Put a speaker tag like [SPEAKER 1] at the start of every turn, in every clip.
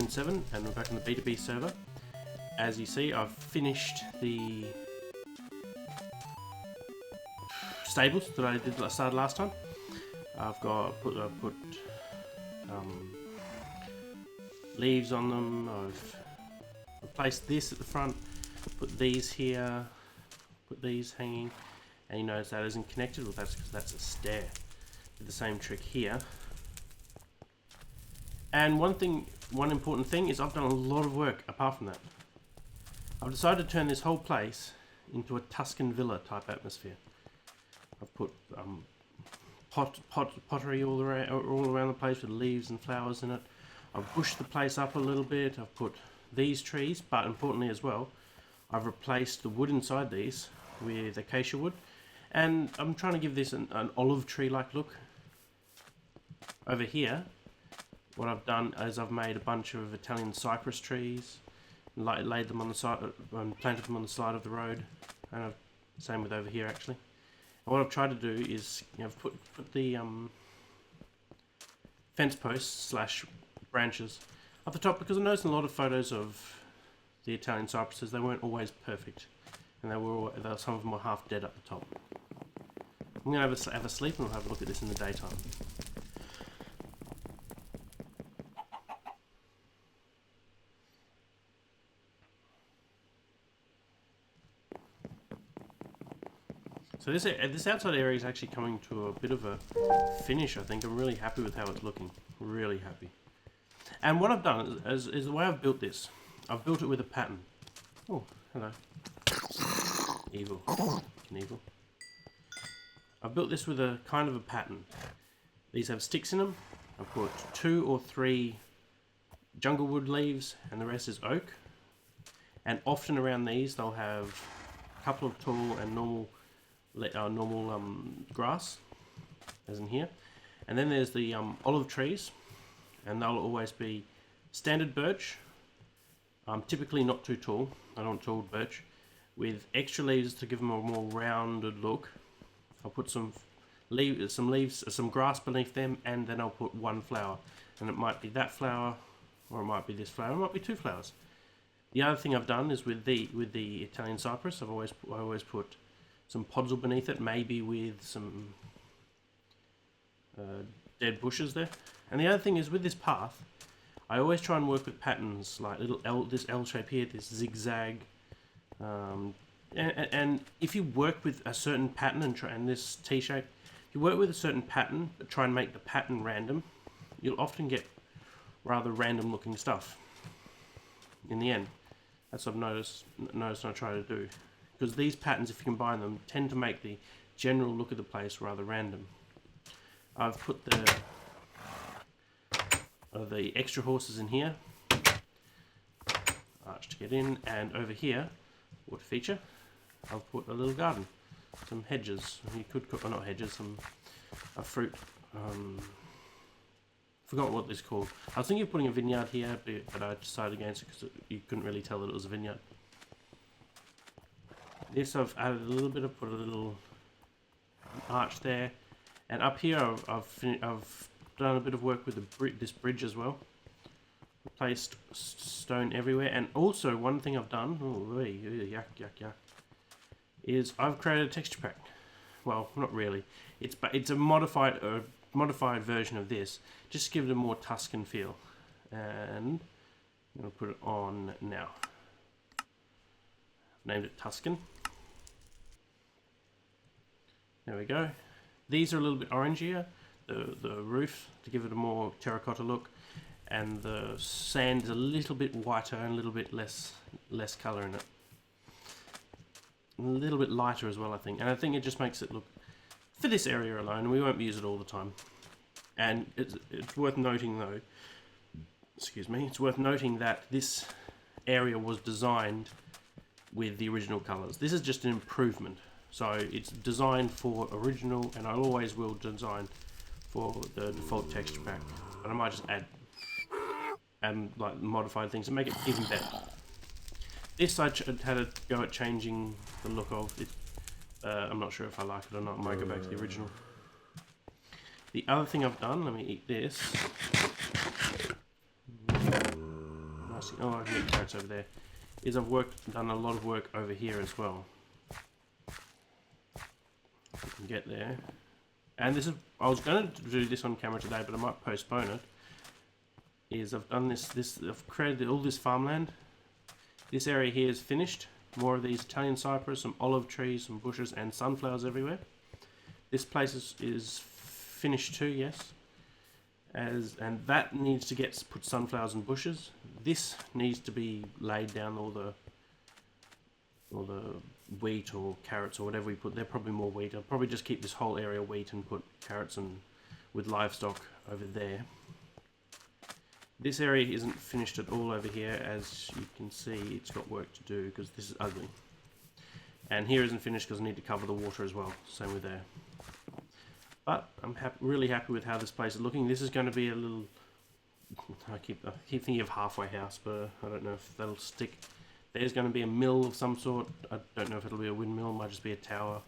[SPEAKER 1] 7, and we're back in the B2B server. As you see, I've finished the stables that I started last time. I've put leaves on them. I've replaced this at the front, put these here, put these hanging, and you notice that isn't connected. Well, that's because that's a stair. Did the same trick here. And one important thing is I've done a lot of work apart from that. I've decided to turn this whole place into a Tuscan villa type atmosphere. I've put pottery all around the place with leaves and flowers in it. I've bushed the place up a little bit. I've put these trees, but importantly as well, I've replaced the wood inside these with acacia wood, and I'm trying to give this an olive tree-like look. Over here, what I've done is I've made a bunch of Italian cypress trees, laid them on the side, planted them on the side of the road, and same with over here actually. And what I've tried to do is, put the fence posts / branches up the top, because I noticed in a lot of photos of the Italian cypresses they weren't always perfect, and some of them were half dead up the top. I'm going to have a sleep and we'll have a look at this in the daytime. So this outside area is actually coming to a bit of a finish, I think. I'm really happy with how it's looking. Really happy. And what I've done is the way I've built this. I've built it with a pattern. Oh, hello. Evil. Evil. I've built this with a kind of a pattern. These have sticks in them. I've put 2 or 3 jungle wood leaves and the rest is oak. And often around these they'll have a couple of tall and normal grass, as in here, and then there's the olive trees, and they'll always be standard birch, typically not too tall. I don't want tall birch, with extra leaves to give them a more rounded look. I'll put some grass beneath them, and then I'll put one flower, and it might be that flower, or it might be this flower, it might be 2 flowers. The other thing I've done is with the Italian cypress, I always put some podzol beneath it, maybe with some dead bushes there. And the other thing is with this path, I always try and work with patterns like this L shape here, this zigzag, and if you work with a certain pattern and this T shape, if you work with a certain pattern but try and make the pattern random, you'll often get rather random looking stuff in the end. That's what I've noticed and I try to do. Because these patterns, if you combine them, tend to make the general look of the place rather random. I've put the extra horses in here, arch to get in, and over here, water feature, I've put a little garden, some hedges. You could put, not hedges, a fruit. Forgot what this is called. I was thinking of putting a vineyard here, but I decided against it because you couldn't really tell that it was a vineyard. This I've added a little bit. I've put a little arch there, and up here I've done a bit of work with this bridge as well. Placed stone everywhere, and also one thing I've done, yuck, is I've created a texture pack. Well, not really. It's a modified version of this, just to give it a more Tuscan feel. And I'm going to put it on now. I've named it Tuscan. There we go. These are a little bit orangier, the roof, to give it a more terracotta look, and the sand is a little bit whiter and a little bit less colour in it. A little bit lighter as well, I think. And I think it just makes it look, for this area alone, we won't use it all the time. And it's worth noting though, it's worth noting that this area was designed with the original colours. This is just an improvement. So it's designed for original, and I always will design for the default texture pack. But I might just add like modified things and make it even better. This I had a go at changing the look of it. I'm not sure if I like it or not. I might go back to the original. The other thing I've done, let me eat this. oh, I can get carrots over there, is I've done a lot of work over here as well. You can get there. And this is, I was going to do this on camera today, but I might postpone it. Is I've done I've created all this farmland. This area here is finished. More of these Italian cypress, some olive trees, some bushes, and sunflowers everywhere. This place is finished too, yes. And that needs to put sunflowers and bushes. This needs to be laid down, all the wheat or carrots or whatever we put. They're probably more wheat. I'll probably just keep this whole area wheat and put carrots and with livestock over there. This area isn't finished at all over here. As you can see, it's got work to do because this is ugly. And here isn't finished because I need to cover the water as well. Same with there. But I'm really happy with how this place is looking. This is going to be a little... I keep thinking of halfway house, but I don't know if that'll stick. There's going to be a mill of some sort. I don't know if it'll be a windmill, it might just be a tower.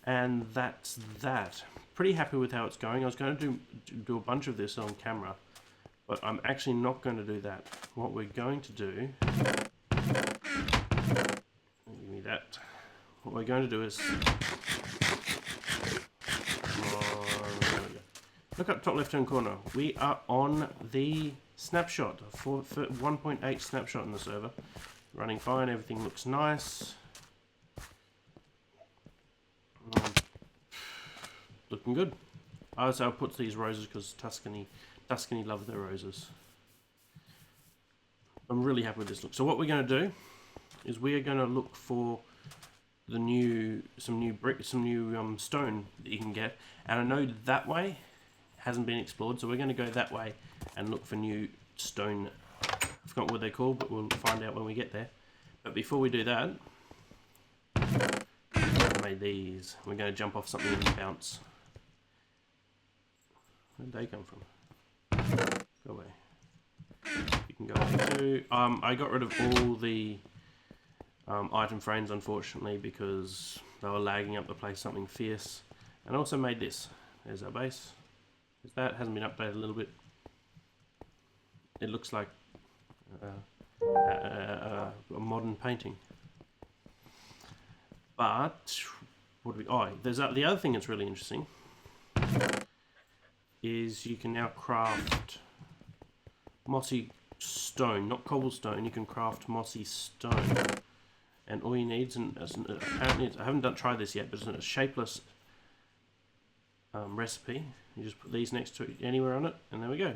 [SPEAKER 1] And that's that. Pretty happy with how it's going. I was going to do a bunch of this on camera, but I'm actually not going to do that. What we're going to do... Give me that. What we're going to do is... Look up top left hand corner. We are on the snapshot, for 1.8 snapshot in the server. Running fine, everything looks nice. Looking good. I also put these roses because Tuscany love their roses. I'm really happy with this look. So what we're going to do is we are going to look for some new stone that you can get, and I know that way hasn't been explored, so we're going to go that way and look for new stone. I forgot what they're called, but we'll find out when we get there. But before we do that, I made these. We're going to jump off something and bounce. Where did they come from? Go away. You can go away too. I got rid of all the item frames, unfortunately, because they were lagging up the place something fierce. And I also made this. There's our base. That hasn't been updated a little bit. It looks like a modern painting. But what do we? Oh, there's the other thing that's really interesting is you can now craft mossy stone, not cobblestone. You can craft mossy stone, and all you need, apparently I haven't tried this yet, but it's a shapeless recipe. You just put these next to it, anywhere on it, and there we go.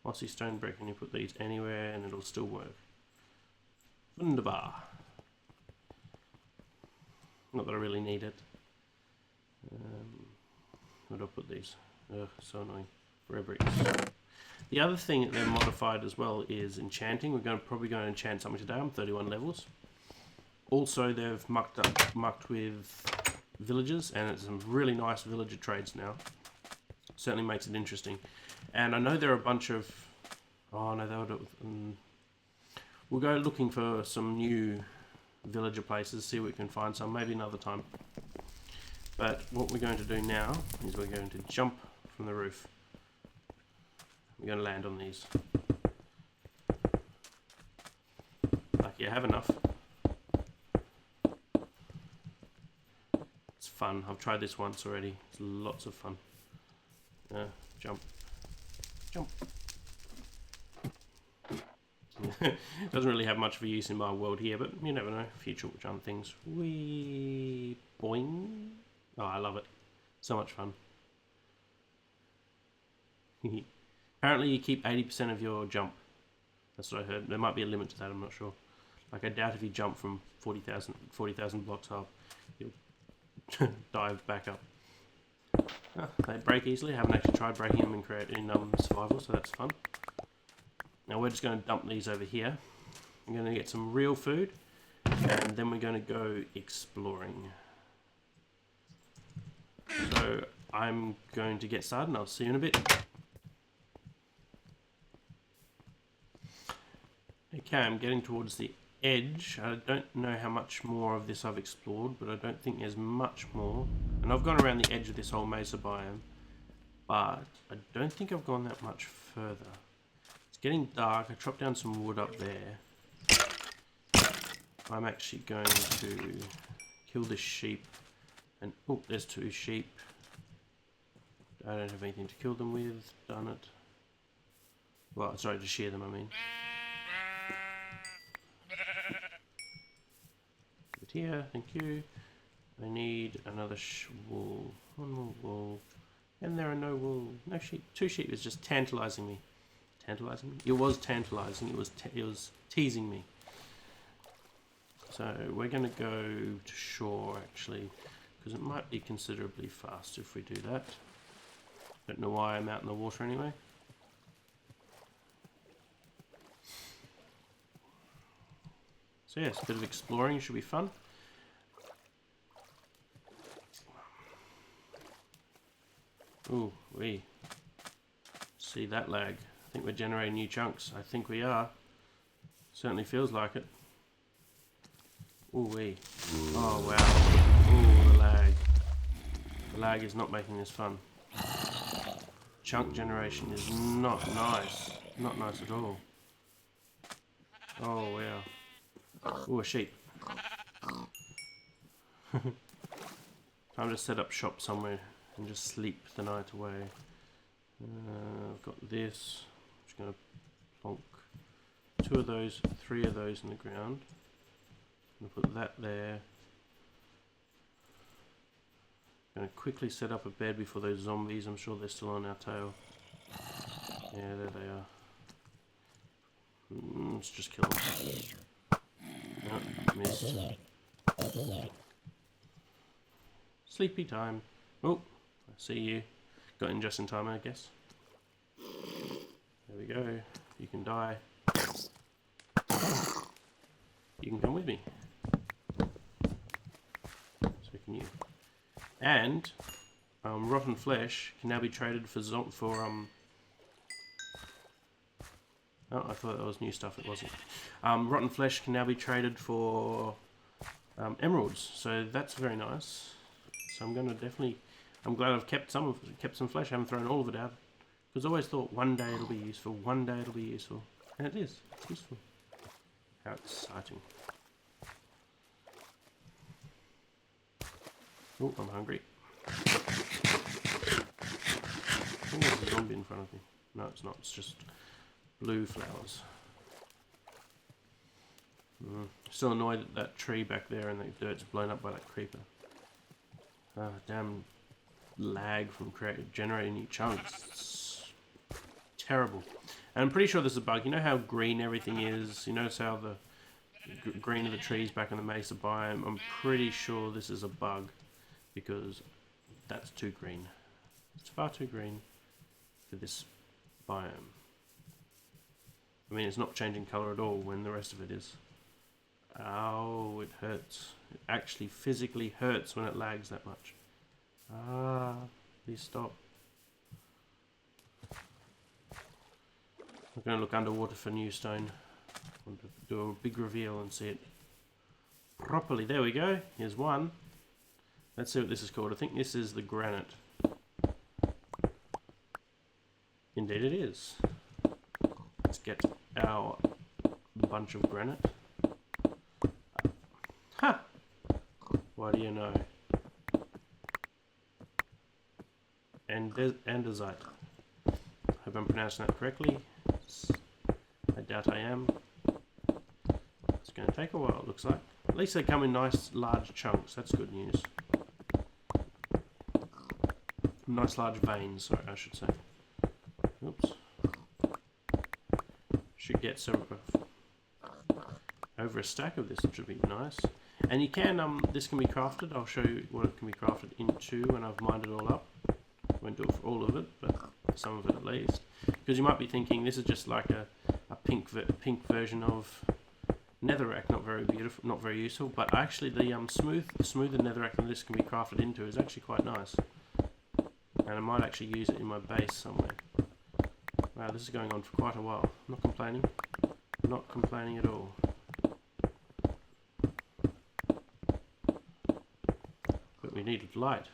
[SPEAKER 1] Mossy stone brick, and you put these anywhere, and it'll still work. Wunderbar. Not that I really need it. Where do I put these? Ugh, so annoying. Rare bricks. The other thing that they've modified as well is enchanting. We're probably going to enchant something today. I'm 31 levels. Also, they've mucked with villagers, and it's some really nice villager trades now. Certainly makes it interesting. And I know there are a bunch of... Oh no, they'll do it. We'll go looking for some new villager places, see if we can find some, maybe another time. But what we're going to do now is we're going to jump from the roof. We're going to land on these. Lucky I have enough. It's fun. I've tried this once already. It's lots of fun. Jump. Jump. Doesn't really have much of a use in my world here, but you never know. Future will jump things. Wee boing. Oh, I love it. So much fun. Apparently you keep 80% of your jump. That's what I heard. There might be a limit to that, I'm not sure. Like, I doubt if you jump from 40,000 blocks up, you'll dive back up. Oh, they break easily. I haven't actually tried breaking them in survival, so that's fun. Now we're just going to dump these over here. We're going to get some real food, and then we're going to go exploring. So I'm going to get started, and I'll see you in a bit. Okay, I'm getting towards the edge. I don't know how much more of this I've explored, but I don't think there's much more. And I've gone around the edge of this whole mesa biome, but I don't think I've gone that much further. It's getting dark. I chopped down some wood up there. I'm actually going to kill this sheep. And oh, there's 2 sheep. I don't have anything to kill them with. Darn it. Well, sorry, to shear them, I mean. But here, thank you. I need another wool. 1 more wool. And there are no wool. No sheep. 2 sheep is just tantalizing me. Tantalizing me? It was tantalizing. It was teasing me. So we're going to go to shore, actually, because it might be considerably faster if we do that. Don't know why I'm out in the water anyway. So yes, a bit of exploring should be fun. Ooh, we see that lag. I think we're generating new chunks. I think we are. Certainly feels like it. Ooh wee. Oh wow. Ooh, the lag. The lag is not making this fun. Chunk generation is not nice. Not nice at all. Oh wow. Ooh, a sheep. Time to set up shop somewhere and just sleep the night away. I've got this. I'm just going to plonk 2 of those, 3 of those in the ground. I'm going to put that there. I'm going to quickly set up a bed before those zombies. I'm sure they're still on our tail. Yeah, there they are. Let's just kill them. No, missed. Sleepy time. Oh, I see you. Got in just in time, I guess. There we go. You can die. You can come with me. So can you. And rotten flesh can now be traded for oh, I thought that was new stuff. It wasn't. Rotten flesh can now be traded for emeralds. So that's very nice. So I'm going to definitely. I'm glad I've kept some flesh. I haven't thrown all of it out because I always thought one day it'll be useful. One day it'll be useful, and it is. It's useful. How exciting! Oh, I'm hungry. I think there's a zombie in front of me. No, it's not. It's just blue flowers. Still annoyed at that tree back there and the dirt's blown up by that creeper. Damn lag from generating new chunks. It's terrible. And I'm pretty sure this is a bug. You know how green everything is? You notice how the green of the trees back in the mesa biome? I'm pretty sure this is a bug because that's too green. It's far too green for this biome. I mean, it's not changing colour at all when the rest of it is. Ow, it hurts. It actually physically hurts when it lags that much. Ah, please stop. I'm going to look underwater for new stone. I want to do a big reveal and see it properly. There we go. Here's one. Let's see what this is called. I think this is the granite. Indeed it is. Let's get our bunch of granite. Ha! What do you know? Andesite. Hope I'm pronouncing that correctly. I doubt I am. It's going to take a while, it looks like. At least they come in nice large chunks. That's good news. Nice large veins, sorry, I should say. Oops. Should get some over a stack of this, which would be nice. And you can, this can be crafted. I'll show you what it can be crafted into when I've mined it all up. I won't do it for all of it, but some of it at least. Because you might be thinking this is just like a pink version of netherrack, not very beautiful, not very useful. But actually, the smoother netherrack than this can be crafted into is actually quite nice. And I might actually use it in my base somewhere. Wow, this is going on for quite a while. I'm not complaining. I'm not complaining at all. But we needed light.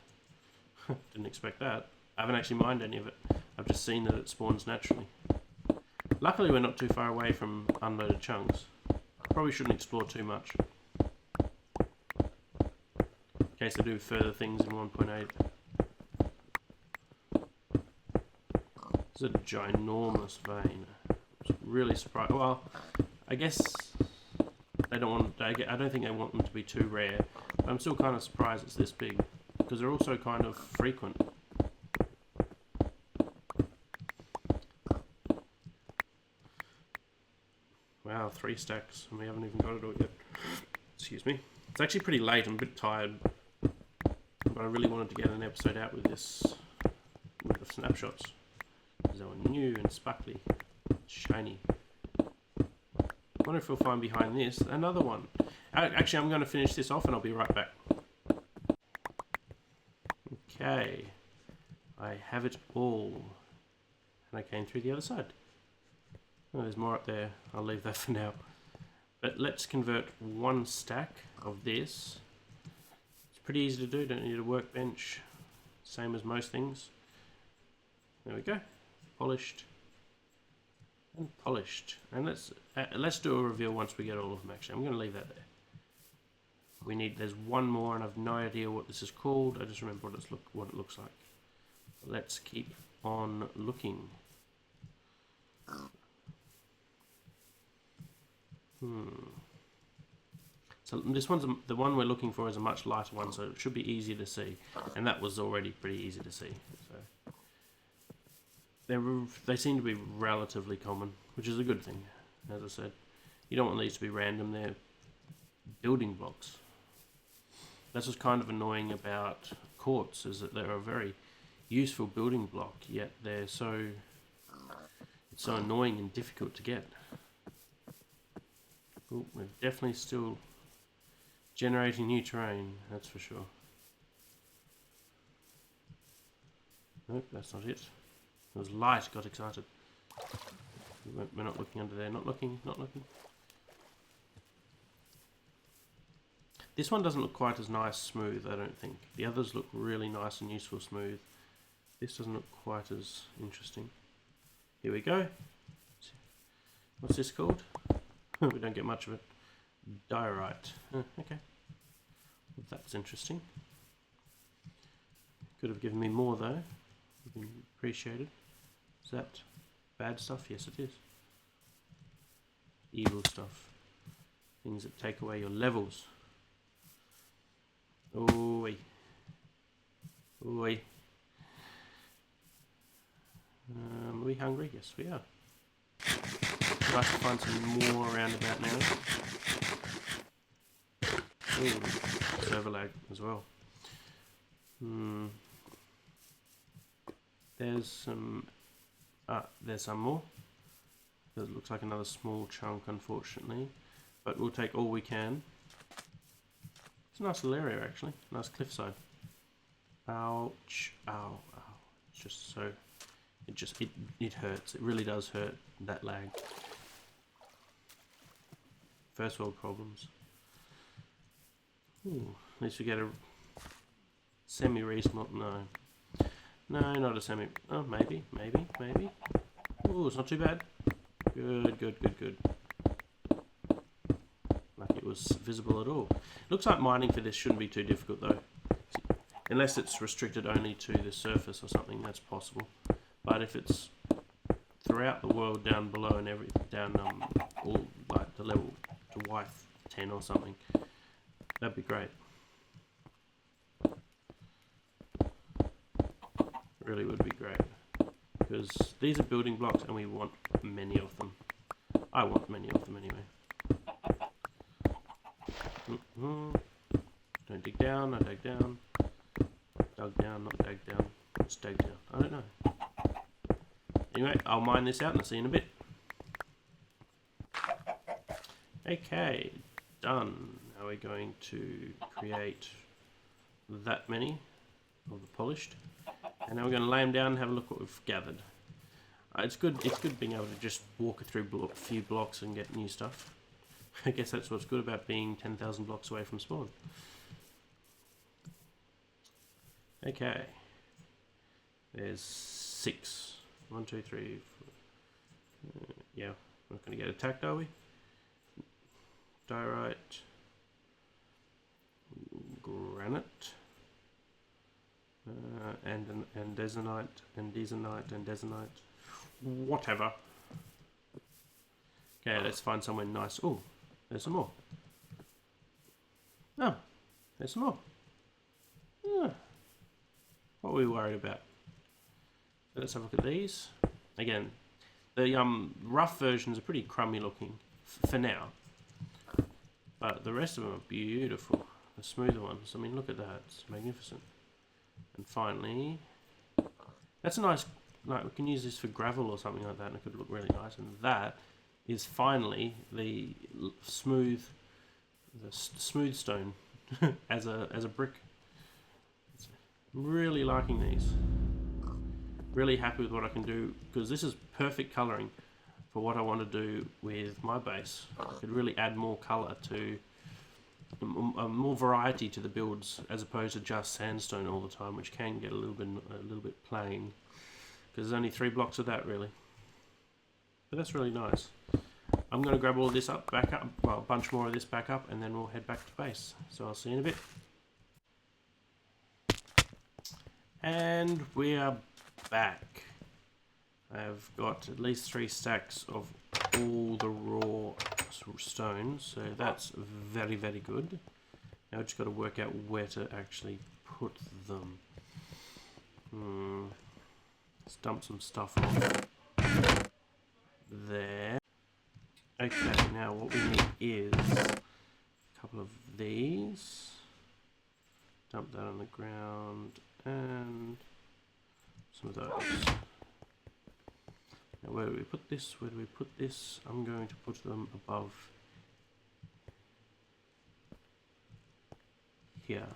[SPEAKER 1] Didn't expect that. I haven't actually mined any of it. I've just seen that it spawns naturally. Luckily we're not too far away from unloaded chunks. Probably shouldn't explore too much, in case I do further things in 1.8. It's a ginormous vein. It's really surprised. Well, I guess they don't want. I don't think they want them to be too rare. But I'm still kind of surprised it's this big, because they're also kind of frequent. Wow, 3 stacks, and we haven't even got it all yet. Excuse me. It's actually pretty late. I'm a bit tired, but I really wanted to get an episode out with this, with the snapshots, because they were new and sparkly, shiny. I wonder if we'll find behind this another one. Actually, I'm going to finish this off, and I'll be right back. Okay, I have it all, and I came through the other side. Oh, there's more up there. I'll leave that for now. But let's convert 1 stack of this. It's pretty easy to do. Don't need a workbench. Same as most things. There we go. Polished and polished. And let's do a reveal once we get all of them. Actually, I'm going to leave that there. We need. There's one more, and I've no idea what this is called. I just remember what it looks like. Let's keep on looking. So this one's the one we're looking for is a much lighter one, so it should be easier to see, and that was already pretty easy to see. So they seem to be relatively common, which is a good thing. As I said, you don't want these to be random. They're building blocks. That's what's kind of annoying about quartz, is that they're a very useful building block, yet it's so annoying and difficult to get. Ooh, we're definitely still generating new terrain, that's for sure. Nope, that's not it. It was light, got excited. We're not looking under there, not looking. This one doesn't look quite as nice smooth, I don't think. The others look really nice and useful smooth. This doesn't look quite as interesting. Here we go. What's this called? We don't get much of it. Diorite. Okay. Well, that's interesting. Could have given me more though. Would have been appreciated. Is that bad stuff? Yes, it is. Evil stuff. Things that take away your levels. Oi. Oi. Are we hungry? Yes, we are. I'd like to find some more around about now. Ooh, server lag as well. There's some more. It looks like another small chunk, unfortunately, but we'll take all we can. It's a nice little area, actually. Nice cliffside. Ouch! Ow! Ow! It's just so. It hurts. It really does hurt, that lag. First world problems. Ooh, at least we get a semi-resmelt. No, not a semi. Oh, maybe. Ooh, it's not too bad. Good. Like it was visible at all. Looks like mining for this shouldn't be too difficult though, unless it's restricted only to the surface or something. That's possible. But if it's throughout the world down below and down all like the level to Y 10 or something, that'd be great. Really would be great, because these are building blocks and we want many of them. I want many of them anyway. Don't dig down. I dug down. Dug down, not dug down. Let's dug down. I don't know. Anyway, I'll mine this out and I'll see you in a bit. Okay, done. Now we're going to create that many of the polished, and now we're going to lay them down and have a look what we've gathered. It's good being able to just walk through a few blocks and get new stuff. I guess that's what's good about being 10,000 blocks away from spawn. Okay, there's 6. 1, 2, 3, 4. Yeah, we're not going to get attacked, are we? Diorite, granite, and desonite, and desonite, and desonite. Whatever. Okay, let's find somewhere nice. Oh, there's some more. Oh, there's some more. Yeah. What were we worried about? So let's have a look at these. Again, the rough versions are pretty crummy looking for now. But the rest of them are beautiful. The smoother ones. I mean, look at that. It's magnificent. And finally, that's a nice, like, we can use this for gravel or something like that, and it could look really nice. And that is finally the smooth stone as a brick. I'm really liking these. Really happy with what I can do, because this is perfect colouring for what I want to do with my base. I could really add more colour to, more variety to the builds, as opposed to just sandstone all the time, which can get a little bit plain, because there's only 3 blocks of that really. But that's really nice. I'm going to grab all this up, back up, well, a bunch more of this back up, and then we'll head back to base. So I'll see you in a bit. And we are back. I've got at least 3 stacks of all the raw stones, so that's very, very good. Now I've just got to work out where to actually put them. Let's dump some stuff off there. Okay, now what we need is a couple of these. Dump that on the ground, and some of those. Now where do we put this? Where do we put this? I'm going to put them above here.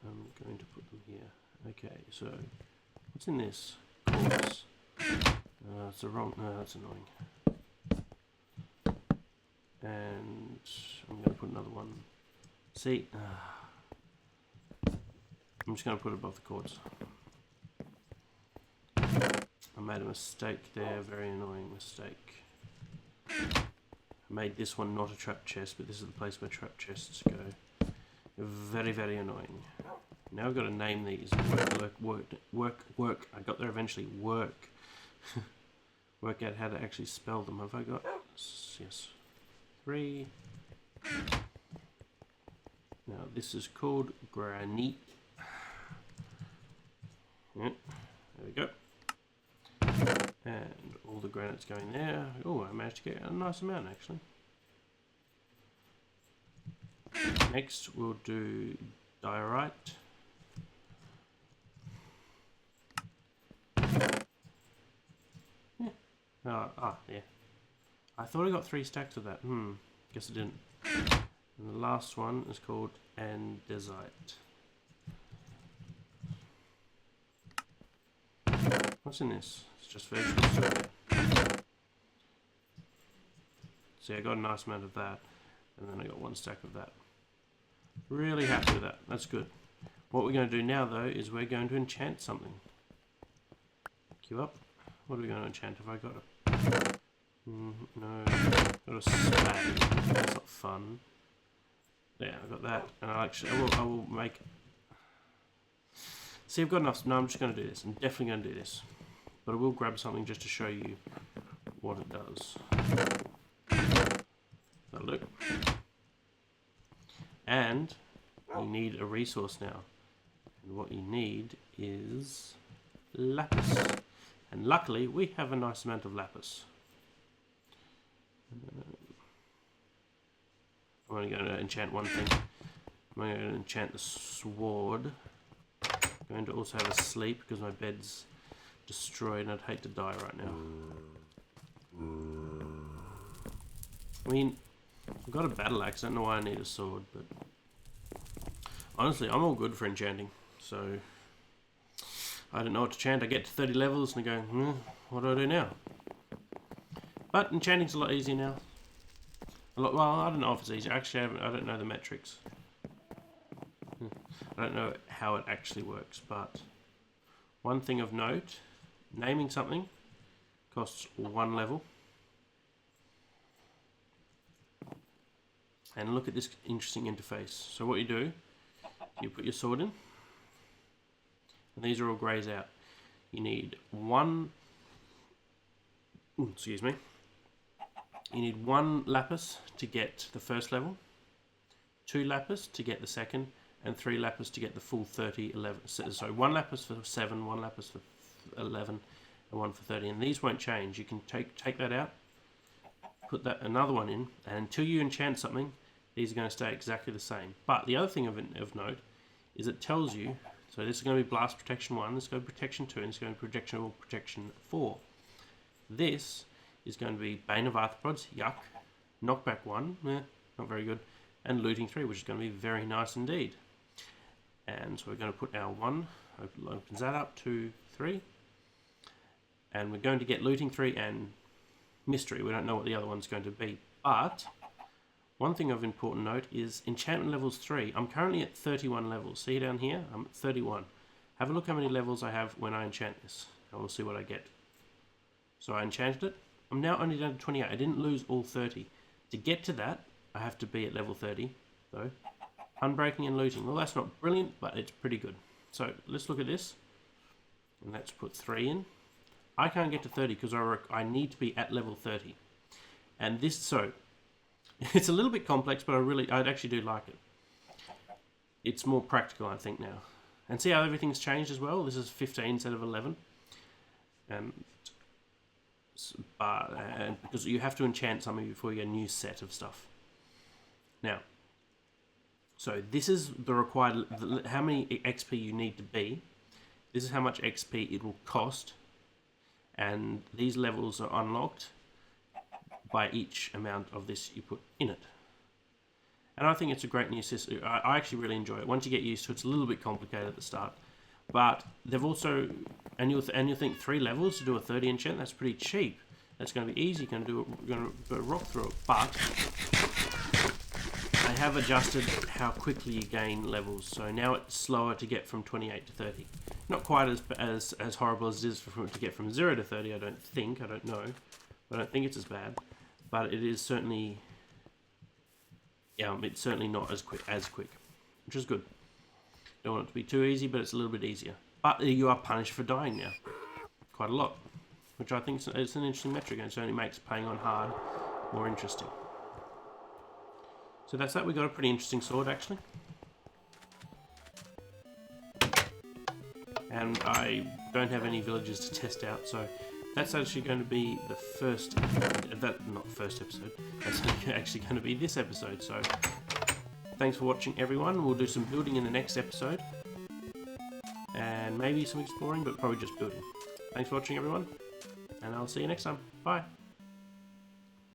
[SPEAKER 1] I'm going to put them here. Okay, so what's in this? Quartz. It's the wrong. No, that's annoying. And I'm going to put another one. See, I'm just going to put it above the quartz. I made a mistake there, very annoying mistake. I made this one not a trap chest, but this is the place where trap chests go. Very, very annoying. Now I've got to name these. Work. I got there eventually. Work. Work out how to actually spell them. Have I got? Yes. 3. Now this is called granite. Yeah, there we go. And all the granite's going there. Oh, I managed to get a nice amount actually. Next we'll do diorite. Yeah. Yeah. I thought I got 3 stacks of that. Guess I didn't. And the last one is called andesite. What's in this? It's just vegetable syrup. See, I got a nice amount of that, and then I got 1 stack of that. Really happy with that. That's good. What we're going to do now, though, is we're going to enchant something. Queue up. What are we going to enchant? Have I got a... no. Got a spade. That's not fun. Yeah, I've got that, and I will make. See, I've got enough. No, I'm just going to do this. I'm definitely going to do this, but I will grab something just to show you what it does. That'll do. And you need a resource now, and what you need is lapis. And luckily, we have a nice amount of lapis. I'm only going to enchant one thing. I'm going to enchant the sword. I'm going to also have a sleep because my bed's destroyed and I'd hate to die right now. I mean, I've got a battle axe. I don't know why I need a sword, but honestly, I'm all good for enchanting. So I don't know what to enchant. I get to 30 levels and I go, what do I do now? But enchanting's a lot easier now. Well, I don't know if it's easier. Actually, I don't know the metrics. I don't know how it actually works, but one thing of note, naming something costs 1 level. And look at this interesting interface. So what you do, you put your sword in, and these are all greys out. You need one, excuse me, you need 1 lapis to get the first level, 2 lapis to get the second, and 3 lapis to get the full 30, 11. So 1 lapis for 7, 1 lapis for 11, and 1 for 30. And these won't change. You can take that out, put that another one in, and until you enchant something, these are going to stay exactly the same. But the other thing of note is it tells you, so this is going to be blast protection 1, this is going to be protection 2, and this is going to be protection 4. This is going to be Bane of Arthropods, yuck, knockback 1, not very good, and looting 3, which is going to be very nice indeed. And so we're going to put our 1, opens that up, 2, 3, and we're going to get looting 3 and mystery. We don't know what the other one's going to be, but one thing of important note is enchantment levels 3. I'm currently at 31 levels. See down here? I'm at 31. Have a look how many levels I have when I enchant this, and we'll see what I get. So I enchanted it. I'm now only down to 28. I didn't lose all 30. To get to that, I have to be at level 30, though. Unbreaking and looting. Well, that's not brilliant, but it's pretty good. So let's look at this, and let's put 3 in. I can't get to 30 because I need to be at level 30. And this, so it's a little bit complex, but I'd actually do like it. It's more practical, I think, now. And see how everything's changed as well? This is 15 instead of 11. And because you have to enchant something before you get a new set of stuff. Now, so this is the required, how many XP you need to be. This is how much XP it will cost. And these levels are unlocked by each amount of this you put in it. And I think it's a great new system. I actually really enjoy it. Once you get used to it, it's a little bit complicated at the start. But they've also, and you'll think 3 levels to do a 30 enchant, that's pretty cheap. That's going to be easy, you're going to rock through it. But they have adjusted how quickly you gain levels. So now it's slower to get from 28 to 30. Not quite as horrible as it is to get from 0 to 30, I don't think. I don't know. I don't think it's as bad. But it is certainly, it's certainly not as quick, which is good. Don't want it to be too easy, but it's a little bit easier. But you are punished for dying now, quite a lot, which I think is an interesting metric, and it certainly makes playing on hard more interesting. So that's that. We got a pretty interesting sword actually, and I don't have any villages to test out, so. That's actually going to be the first, not first episode, that's actually going to be this episode. So thanks for watching everyone. We'll do some building in the next episode, and maybe some exploring, but probably just building. Thanks for watching everyone, and I'll see you next time. Bye.